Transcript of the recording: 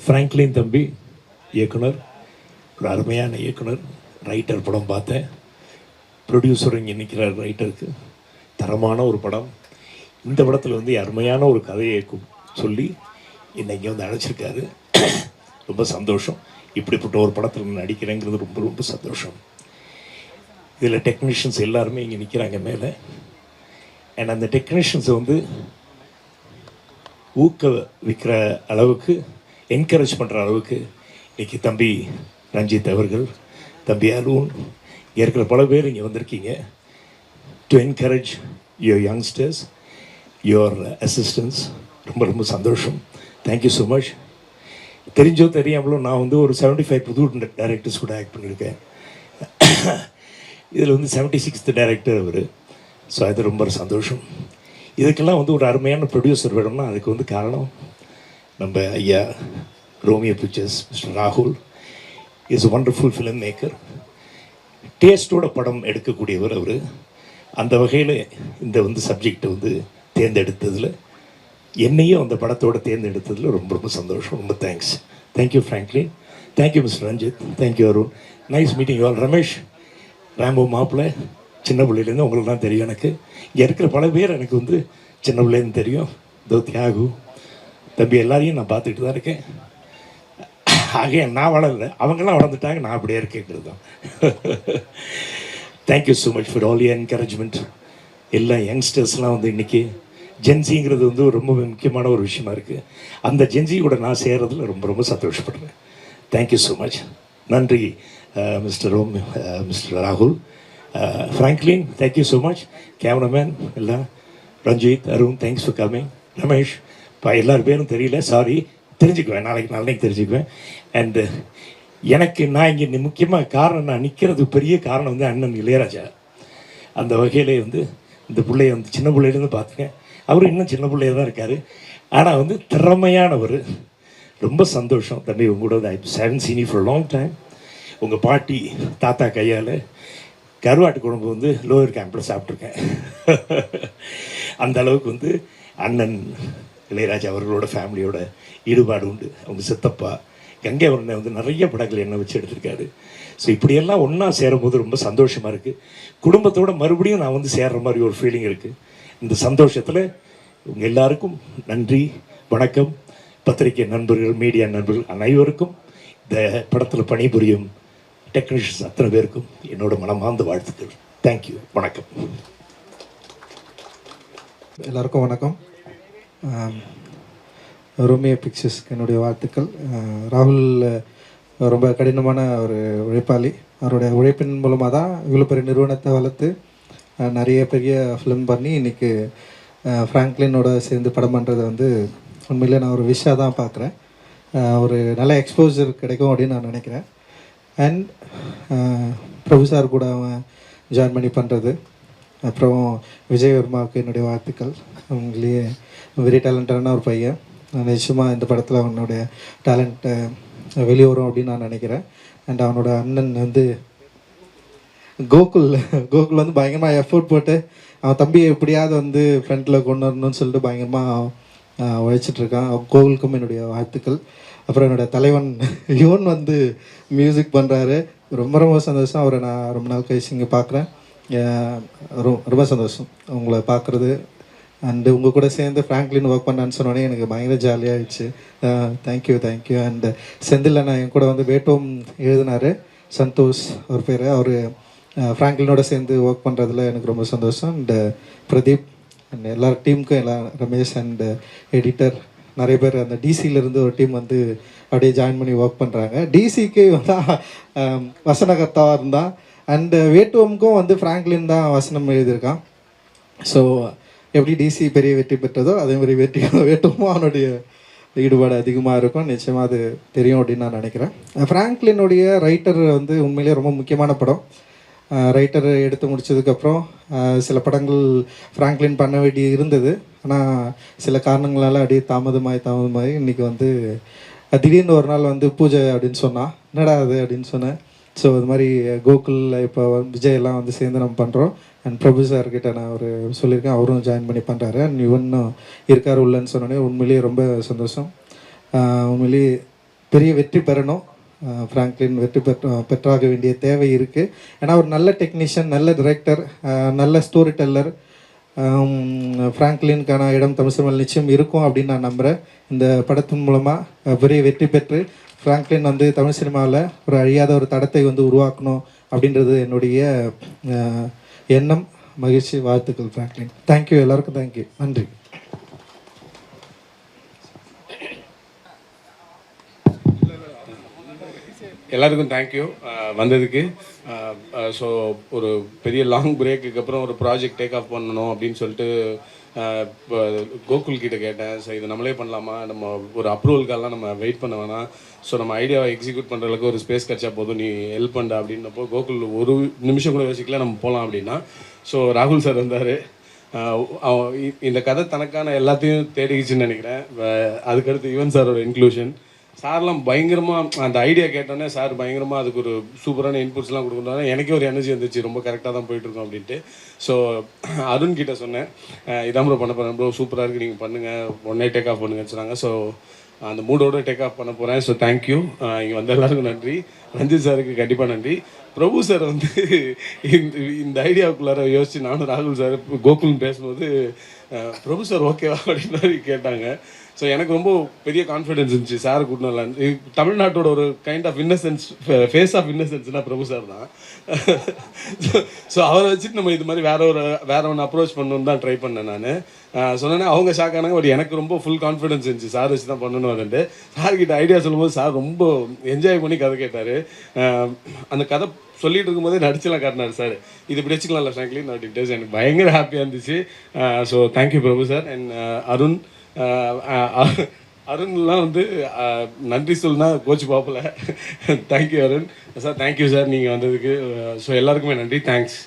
Franklin தம்பி இயக்குனர், ஒரு அருமையான இயக்குனர். ரைட்டர் படம் பார்த்தேன். ப்ரொடியூசர் இங்கே நிற்கிறார். ரைட்டருக்கு தரமான ஒரு படம். இந்த படத்தில் வந்து அருமையான ஒரு கதையை சொல்லி என்னை இங்கே வந்து அழைச்சிருக்காரு. ரொம்ப சந்தோஷம். இப்படிப்பட்ட ஒரு படத்தில் நடிக்கிறேங்கிறது ரொம்ப ரொம்ப சந்தோஷம். இதில் டெக்னீஷியன்ஸ் எல்லாருமே இங்கே நிற்கிறாங்க மேலே. அண்ட் அந்த டெக்னீஷியன்ஸை வந்து ஊக்குவிக்கிற அளவுக்கு, என்கரேஜ் பண்ணுற அளவுக்கு இன்றைக்கி தம்பி ரஞ்சித் அவர்கள், தம்பி அருண், இங்கே இருக்கிற பல பேர் இங்கே வந்திருக்கீங்க. To encourage your youngsters, your assistance. ரொம்ப ரொம்ப சந்தோஷம். Thank you so much. தெரிஞ்சோ தெரியாமலோ நான் வந்து ஒரு 75 புது டைரக்டர்ஸ் கூட ஆக்ட் பண்ணியிருக்கேன். இதில் வந்து 76th டைரக்டர் அவர். ஸோ அது ரொம்ப சந்தோஷம். இதுக்கெல்லாம் வந்து ஒரு அருமையான ப்ரொடியூசர் வேணும்னா அதுக்கு வந்து காரணம் நம்ம ஐயா ரோமியோ பிக்சர்ஸ் மிஸ்டர் ராகுல் is a wonderful film maker. டேஸ்டோட படம் எடுக்கக்கூடியவர் அவர். அந்த வகையில் இந்த வந்து சப்ஜெக்டை வந்து தேர்ந்தெடுத்ததில், என்னையும் அந்த படத்தோடு தேர்ந்தெடுத்ததில் ரொம்ப ரொம்ப சந்தோஷம். ரொம்ப thanks. Thank you Franklin. Thank you mister Ranjith. Thank you Arun. Nice meeting you all. Ramesh, Rambo மாப்பிள்ளை, சின்ன பிள்ளையிலேருந்து உங்களுக்கு தான் தெரியும். எனக்கு இங்கே இருக்கிற பல பேர் எனக்கு வந்து சின்ன பிள்ளைன்னு தெரியும். தோ தியாகு தம்பி எல்லாரையும் நான் பார்த்துக்கிட்டு தான் இருக்கேன். ஆக நான் வளரல, அவங்களாம் வளர்ந்துட்டாங்க, நான் அப்படியே இருக்கேங்கிறது தான். Thank you so much for all your encouragement. எல்லா யங்ஸ்டர்ஸ்லாம் வந்து இன்றைக்கி ஜென்சிங்கிறது வந்து ரொம்ப முக்கியமான ஒரு விஷயமா இருக்குது. அந்த ஜென்சி கூட நான் செய்கிறதுல ரொம்ப ரொம்ப சந்தோஷப்படுறேன். Thank you so much. நன்றி மிஸ்டர் மிஸ்டர் ராகுல். Franklin, thank you so much. Cameraman எல்லாம், Ranjith, Arun, thanks for coming. Ramesh, இப்போ எல்லார் பேரும் தெரியல, சாரி. தெரிஞ்சுக்குவேன், நாளைக்கு தெரிஞ்சுக்குவேன். அண்டு எனக்கு நான் இங்கே முக்கியமாக காரணம், நான் நிற்கிறது பெரிய காரணம் வந்து அண்ணன் இளையராஜா. அந்த வகையிலே வந்து இந்த பிள்ளைய வந்து சின்ன பிள்ளையிலேருந்து பார்த்துக்கேன். அவரும் இன்னும் சின்ன பிள்ளைய தான் இருக்கார். ஆனால் வந்து திறமையானவர். ரொம்ப சந்தோஷம் தம்பி உங்க கூட வந்து. I haven't seen you for long time. உங்கள் பாட்டி தாத்தா கையால் கருவாட்டு குழம்பு வந்து லோயர் கேம்பில் சாப்பிட்ருக்கேன். அந்த அளவுக்கு வந்து அண்ணன் இளையராஜா அவர்களோட ஃபேமிலியோட ஈடுபாடு உண்டு. அவங்க சித்தப்பா கங்கை அவரனை வந்து நிறைய படங்கள் என்ன வச்சு எடுத்திருக்காரு. ஸோ இப்படியெல்லாம் ஒன்றா சேரும்போது ரொம்ப சந்தோஷமாக இருக்குது. குடும்பத்தோடு மறுபடியும் நான் வந்து சேர்கிற மாதிரி ஒரு ஃபீலிங் இருக்குது. இந்த சந்தோஷத்தில் உங்கள் எல்லாருக்கும் நன்றி, வணக்கம். பத்திரிகை நண்பர்கள், மீடியா நண்பர்கள் அனைவருக்கும், இந்த படத்தில் பணிபுரியும் டெக்னீஷியன்ஸ் அத்தனை பேருக்கும் என்னோட மனமார்ந்த வாழ்த்துக்கள். தேங்க்யூ, வணக்கம். எல்லாருக்கும் வணக்கம். ரோமியோ பிக்சர்ஸ்க்கு என்னுடைய வாழ்த்துக்கள். ராகுல் ரொம்ப கடினமான ஒரு உழைப்பாளி. அவருடைய உழைப்பின் மூலமாக தான் இவ்வளோ பெரிய நிறுவனத்தை வளர்த்து நிறைய பெரிய ஃபிலிம் பண்ணி இன்றைக்கி ஃப்ராங்க்லினோட சேர்ந்து படம் பண்ணுறதை வந்து உண்மையிலே நான் ஒரு விஷயம் தான் பார்க்குறேன். ஒரு நல்ல எக்ஸ்போஜர் கிடைக்கும் அப்படின்னு நான் நினைக்கிறேன். அண்ட் பிரபு சார் கூட அவன் ஜாயின் பண்ணி பண்ணுறது, அப்புறம் விஜய் வர்மாவுக்கு என்னுடைய வாழ்த்துக்கள். அவங்களே வெரி டேலண்டடான ஒரு பையன். நிச்சயமாக இந்த படத்தில் அவனுடைய டேலண்ட்டை வெளியே வரும் அப்படின்னு நான் நினைக்கிறேன். அண்ட் அவனோட அண்ணன் வந்து கோகுல் வந்து பயங்கரமாக எஃபோர்ட் போட்டு அவன் தம்பியை எப்படியாவது வந்து ஃப்ரண்ட்டில் கொண்டு வரணும்னு சொல்லிட்டு பயங்கரமாக உழைச்சிட்ருக்கான். கோகுலுக்கும் என்னுடைய வாழ்த்துக்கள். அப்புறம் என்னோடய தலைவன் யுவன் வந்து மியூசிக் பண்ணுறாரு. ரொம்ப ரொம்ப சந்தோஷம். அவரை நான் ரொம்ப நாள் கழிச்சு இங்கே பார்க்குறேன். ரொம்ப சந்தோஷம் உங்களை பார்க்குறது. அண்டு உங்கள் கூட சேர்ந்து ஃப்ராங்க்லின் ஒர்க் பண்ணான்னு சொன்னோடனே எனக்கு பயங்கர ஜாலியாகிடுச்சு. தேங்க்யூ. அண்டு செந்தில் நான் என் கூட வந்து வேட்டோம் எழுதினார், சந்தோஷ் அவர் பேர். அவர் ஃப்ராங்க்லினோட சேர்ந்து ஒர்க் பண்ணுறதுல எனக்கு ரொம்ப சந்தோஷம். அண்டு பிரதீப் அண்ட் எல்லா டீமுக்கும், எல்லா ரமேஷ் அண்டு எடிட்டர், நிறைய பேர் அந்த டிசியிலேருந்து ஒரு டீம் வந்து அப்படியே ஜாயின் பண்ணி ஒர்க் பண்ணுறாங்க. டிசிக்கு வந்து வசனகர்த்தாவாக இருந்தான். அண்டு வேட்டுவமுக்கும் வந்து ஃப்ராங்க்லின் தான் வசனம் எழுதியிருக்கான். ஸோ எப்படி டிசி பெரிய வெற்றி பெற்றதோ அதே மாதிரி வேட்டுவமும் அவனுடைய ஈடுபாடு அதிகமாக இருக்கும். நிச்சயமாக அது தெரியும் அப்படின்னு நான் நினைக்கிறேன். ஃப்ராங்க்லினுடைய ரைட்டர் வந்து உண்மையிலே ரொம்ப முக்கியமான படம். ரைட்டர் எடுத்து முடித்ததுக்கப்புறம் சில படங்கள் ஃப்ராங்க்லின் பண்ண வேண்டி இருந்தது. ஆனால் சில காரணங்களால் அப்படியே தாமதமாகி இன்றைக்கி வந்து திடீர்னு ஒரு நாள் வந்து பூஜை அப்படின்னு சொன்னான். என்னடா அது அப்படின்னு சொன்னேன். ஸோ இது மாதிரி கோகுல் இப்போ விஜய் எல்லாம் வந்து சேர்ந்து நம்ம பண்ணுறோம். அண்ட் பிரபு சார்கிட்ட நான் ஒரு சொல்லியிருக்கேன், அவரும் ஜாயின் பண்ணி பண்ணுறாரு. அண்ட் இவனும் இருக்கார் உள்ளன்னு சொன்னோடனே உண்மையிலேயே ரொம்ப சந்தோஷம். உண்மையிலேயே பெரிய வெற்றி பெறணும். ஃப்ராங்க்லின் வெற்றி பெற்றாக வேண்டிய தேவை இருக்குது. ஏன்னா ஒரு நல்ல டெக்னீஷியன், நல்ல டிரெக்டர், நல்ல ஸ்டோரி டெல்லர். ஃப்ராங்க்லினுக்கான இடம் தமிழ் சினிமாவில் நிச்சயம் இருக்கும் அப்படின்னு நான் நம்புகிறேன். இந்த படத்தின் மூலமாக பெரிய வெற்றி பெற்று ஃப்ராங்க்லின் வந்து தமிழ் சினிமாவில் ஒரு அழியாத ஒரு தடத்தை வந்து உருவாக்கணும் அப்படின்றது என்னுடைய எண்ணம். மகிழ்ச்சி, வாழ்த்துக்கள் ஃப்ராங்க்லின். தேங்க்யூ, எல்லாருக்கும் தேங்க்யூ, நன்றி. எல்லாருக்கும் தேங்க்யூ வந்ததுக்கு. ஸோ ஒரு பெரிய லாங் பிரேக்குக்கு அப்புறம் ஒரு ப்ராஜெக்ட் டேக் ஆஃப் பண்ணணும் அப்படின்னு சொல்லிட்டு இப்போ கோகுல் கிட்ட கேட்டேன். ஸோ இது நம்மளே பண்ணலாமா, நம்ம ஒரு அப்ரூவல்காலாம் நம்ம வெயிட் பண்ண வேணாம், ஸோ நம்ம ஐடியாவை எக்ஸிக்யூட் பண்ணுற அளவுக்கு ஒரு ஸ்பேஸ் கிடச்சா போதும், நீ ஹெல்ப் பண்ண அப்படின்னப்போ கோகுல் ஒரு நிமிஷம் கூட யோசிக்கல, நம்ம போகலாம் அப்படின்னா. ஸோ ராகுல் சார் வந்தார். இந்த கதை தனக்கான எல்லாத்தையும் தேடிக்கிச்சுன்னு நினைக்கிறேன். அதுக்கடுத்து யுவன் சாரோட இன்க்ளூஷன். சார்லாம் பயங்கரமாக அந்த ஐடியா கேட்டோன்னே சார் பயங்கரமாக அதுக்கு ஒரு சூப்பரான இன்புட்ஸ்லாம் கொடுக்குறாங்க. எனக்கே ஒரு எனர்ஜி வந்துச்சு, ரொம்ப கரெக்டாக தான் போயிட்டுருக்கோம் அப்படின்ட்டு. ஸோ அருண் கிட்ட சொன்னேன், இதான் ப்ரோ பண்ண போகிறேன் ப்ரோ, சூப்பராக இருக்குது, நீங்கள் பண்ணுங்கள், ஒன்னே டேக் ஆஃப் பண்ணுங்கன்னு சொன்னாங்க. ஸோ அந்த மூடோடு டேக் ஆஃப் பண்ண போகிறேன். So thank you. இங்கே வந்த எல்லாருக்கும் நன்றி. ரஞ்சித் சாருக்கு கண்டிப்பாக நன்றி. பிரபு சார் வந்து இந்த ஐடியாவுக்குள்ளார யோசிச்சு நானும் ராகுல் சார் கோகுல்னு பேசும்போது பிரபு சார் ஓகேவா அப்படின்னு மாதிரி கேட்டாங்க. ஸோ எனக்கு ரொம்ப பெரிய கான்ஃபிடென்ஸ் இருந்துச்சு சார் கூட்டினால. தமிழ்நாட்டோட ஒரு kind of innocence, face of இன்னசென்ஸ்னால் பிரபு சார் தான். ஸோ அவரை வச்சுட்டு நம்ம இது மாதிரி வேற ஒன்று அப்ரோச் பண்ணணுன்னு தான் ட்ரை பண்ணேன் நான். சொன்னேன்னா அவங்க ஷாக் ஆனாங்க. பட் எனக்கு ரொம்ப ஃபுல் கான்ஃபிடென்ஸ் இருந்துச்சு சார் வச்சு தான் பண்ணணும் அப்படின்ட்டு. சார்கிட்ட ஐடியா சொல்லும்போது சார் ரொம்ப என்ஜாய் பண்ணி கதை கேட்டார். அந்த கதை சொல்லிட்டு இருக்கும்போதே நடிச்செல்லாம் காட்டினார் சார், இது இப்படி வச்சுக்கலாம்ல ஃப்ராங்க்லின் அப்படின்ட்டு. எனக்கு பயங்கர ஹாப்பியாக இருந்துச்சு. So thank you Prabhu sir. And Arun, அருண்லாம் வந்து நன்றி சொல்லுனா கோச்சு பார்ப்பல. Thank you Arun sir, thank you sir நீங்கள் வந்ததுக்கு. ஸோ எல்லாருக்குமே நன்றி, தேங்க்ஸ்.